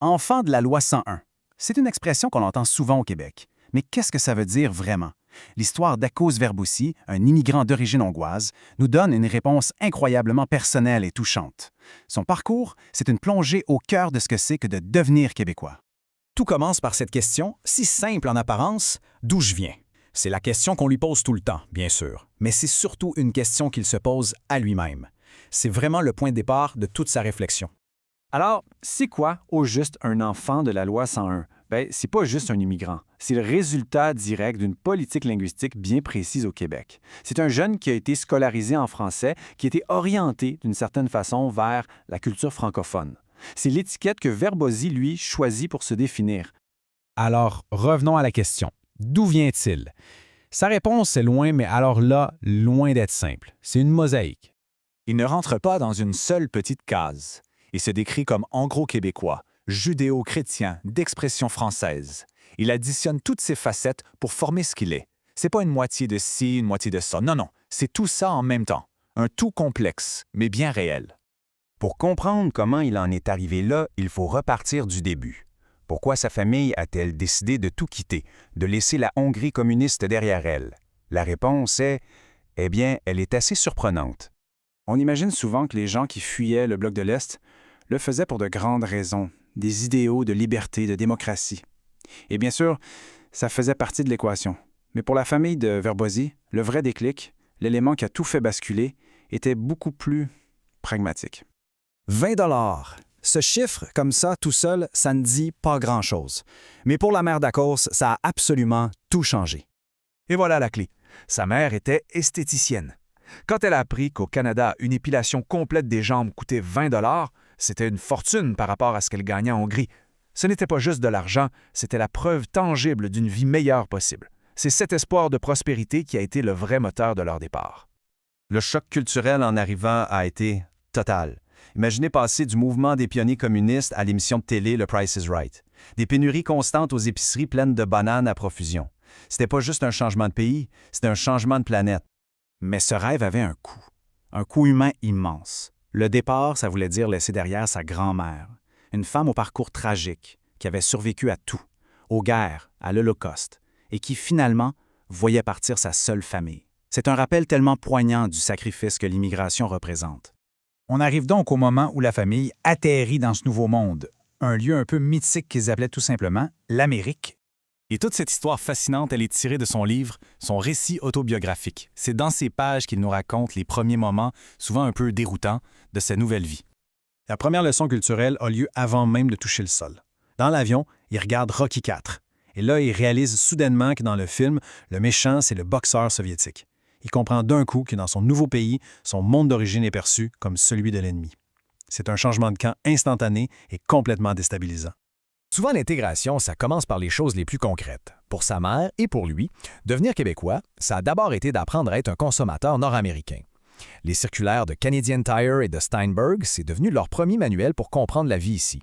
Enfant de la loi 101. C'est une expression qu'on entend souvent au Québec. Mais qu'est-ce que ça veut dire vraiment? L'histoire d'Akos Verboussi, un immigrant d'origine hongroise, nous donne une réponse incroyablement personnelle et touchante. Son parcours, c'est une plongée au cœur de ce que c'est que de devenir québécois. Tout commence par cette question, si simple en apparence, d'où je viens? C'est la question qu'on lui pose tout le temps, bien sûr, mais c'est surtout une question qu'il se pose à lui-même. C'est vraiment le point de départ de toute sa réflexion. Alors, c'est quoi, au juste, un enfant de la loi 101? C'est pas juste un immigrant. C'est le résultat direct d'une politique linguistique bien précise au Québec. C'est un jeune qui a été scolarisé en français, qui a été orienté d'une certaine façon vers la culture francophone. C'est l'étiquette que Verbosi, lui, choisit pour se définir. Alors, revenons à la question. D'où vient-il? Sa réponse est loin, mais alors là, loin d'être simple. C'est une mosaïque. Il ne rentre pas dans une seule petite case. Il se décrit comme anglo-québécois, judéo-chrétien, d'expression française. Il additionne toutes ces facettes pour former ce qu'il est. C'est pas une moitié de ci, une moitié de ça. Non, non, c'est tout ça en même temps. Un tout complexe, mais bien réel. Pour comprendre comment il en est arrivé là, il faut repartir du début. Pourquoi sa famille a-t-elle décidé de tout quitter, de laisser la Hongrie communiste derrière elle? La réponse est, elle est assez surprenante. On imagine souvent que les gens qui fuyaient le bloc de l'Est le faisaient pour de grandes raisons, des idéaux de liberté, de démocratie. Et bien sûr, ça faisait partie de l'équation. Mais pour la famille de Verbosi, le vrai déclic, l'élément qui a tout fait basculer, était beaucoup plus pragmatique. 20 $. Ce chiffre, comme ça, tout seul, ça ne dit pas grand-chose. Mais pour la mère d'Akos, ça a absolument tout changé. Et voilà la clé. Sa mère était esthéticienne. Quand elle a appris qu'au Canada, une épilation complète des jambes coûtait 20 $, c'était une fortune par rapport à ce qu'elle gagnait en Hongrie. Ce n'était pas juste de l'argent, c'était la preuve tangible d'une vie meilleure possible. C'est cet espoir de prospérité qui a été le vrai moteur de leur départ. Le choc culturel en arrivant a été total. Imaginez passer du mouvement des pionniers communistes à l'émission de télé Le Price is Right. Des pénuries constantes aux épiceries pleines de bananes à profusion. C'était pas juste un changement de pays, c'était un changement de planète. Mais ce rêve avait un coût humain immense. Le départ, ça voulait dire laisser derrière sa grand-mère, une femme au parcours tragique, qui avait survécu à tout, aux guerres, à l'Holocauste, et qui finalement voyait partir sa seule famille. C'est un rappel tellement poignant du sacrifice que l'immigration représente. On arrive donc au moment où la famille atterrit dans ce nouveau monde, un lieu un peu mythique qu'ils appelaient tout simplement l'Amérique. Et toute cette histoire fascinante, elle est tirée de son livre, son récit autobiographique. C'est dans ces pages qu'il nous raconte les premiers moments, souvent un peu déroutants, de sa nouvelle vie. La première leçon culturelle a lieu avant même de toucher le sol. Dans l'avion, il regarde Rocky IV. Et là, il réalise soudainement que dans le film, le méchant, c'est le boxeur soviétique. Il comprend d'un coup que dans son nouveau pays, son monde d'origine est perçu comme celui de l'ennemi. C'est un changement de camp instantané et complètement déstabilisant. Souvent, l'intégration, ça commence par les choses les plus concrètes. Pour sa mère et pour lui, devenir québécois, ça a d'abord été d'apprendre à être un consommateur nord-américain. Les circulaires de Canadian Tire et de Steinberg, c'est devenu leur premier manuel pour comprendre la vie ici.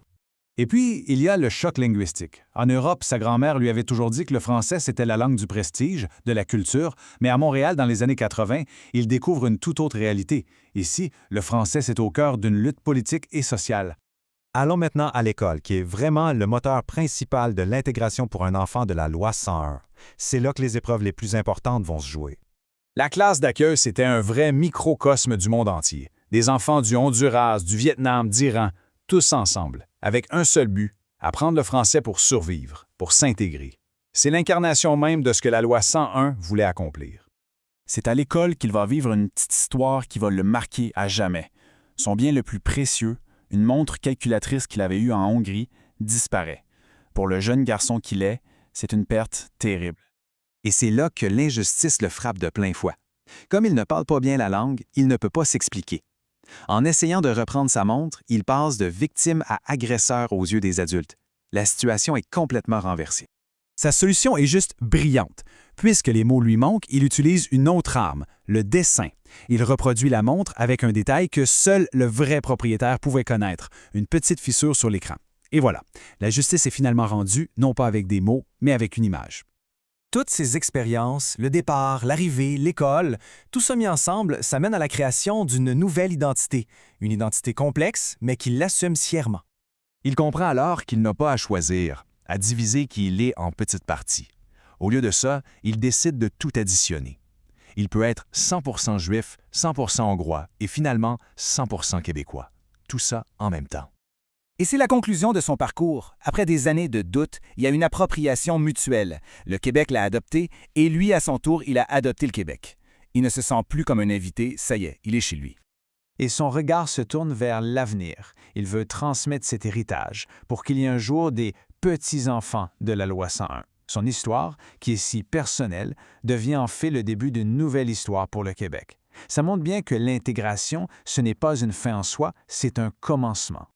Et puis, il y a le choc linguistique. En Europe, sa grand-mère lui avait toujours dit que le français, c'était la langue du prestige, de la culture, mais à Montréal, dans les années 80, il découvre une toute autre réalité. Ici, le français, c'est au cœur d'une lutte politique et sociale. Allons maintenant à l'école, qui est vraiment le moteur principal de l'intégration pour un enfant de la loi 101. C'est là que les épreuves les plus importantes vont se jouer. La classe d'accueil, c'était un vrai microcosme du monde entier. Des enfants du Honduras, du Vietnam, d'Iran, tous ensemble, avec un seul but, apprendre le français pour survivre, pour s'intégrer. C'est l'incarnation même de ce que la loi 101 voulait accomplir. C'est à l'école qu'il va vivre une petite histoire qui va le marquer à jamais. Son bien le plus précieux, une montre calculatrice qu'il avait eue en Hongrie, disparaît. Pour le jeune garçon qu'il est, c'est une perte terrible. Et c'est là que l'injustice le frappe de plein fouet. Comme il ne parle pas bien la langue, il ne peut pas s'expliquer. En essayant de reprendre sa montre, il passe de victime à agresseur aux yeux des adultes. La situation est complètement renversée. Sa solution est juste brillante. Puisque les mots lui manquent, il utilise une autre arme, le dessin. Il reproduit la montre avec un détail que seul le vrai propriétaire pouvait connaître, une petite fissure sur l'écran. Et voilà, la justice est finalement rendue, non pas avec des mots, mais avec une image. Toutes ces expériences, le départ, l'arrivée, l'école, tout ça mis ensemble, ça mène à la création d'une nouvelle identité. Une identité complexe, mais qui l'assume fièrement. Il comprend alors qu'il n'a pas à choisir, à diviser qui il est en petites parties. Au lieu de ça, il décide de tout additionner. Il peut être 100% juif, 100% hongrois et finalement 100% québécois. Tout ça en même temps. Et c'est la conclusion de son parcours. Après des années de doute, il y a une appropriation mutuelle. Le Québec l'a adopté et lui, à son tour, il a adopté le Québec. Il ne se sent plus comme un invité, ça y est, il est chez lui. Et son regard se tourne vers l'avenir. Il veut transmettre cet héritage pour qu'il y ait un jour des petits-enfants de la loi 101. Son histoire, qui est si personnelle, devient en fait le début d'une nouvelle histoire pour le Québec. Ça montre bien que l'intégration, ce n'est pas une fin en soi, c'est un commencement.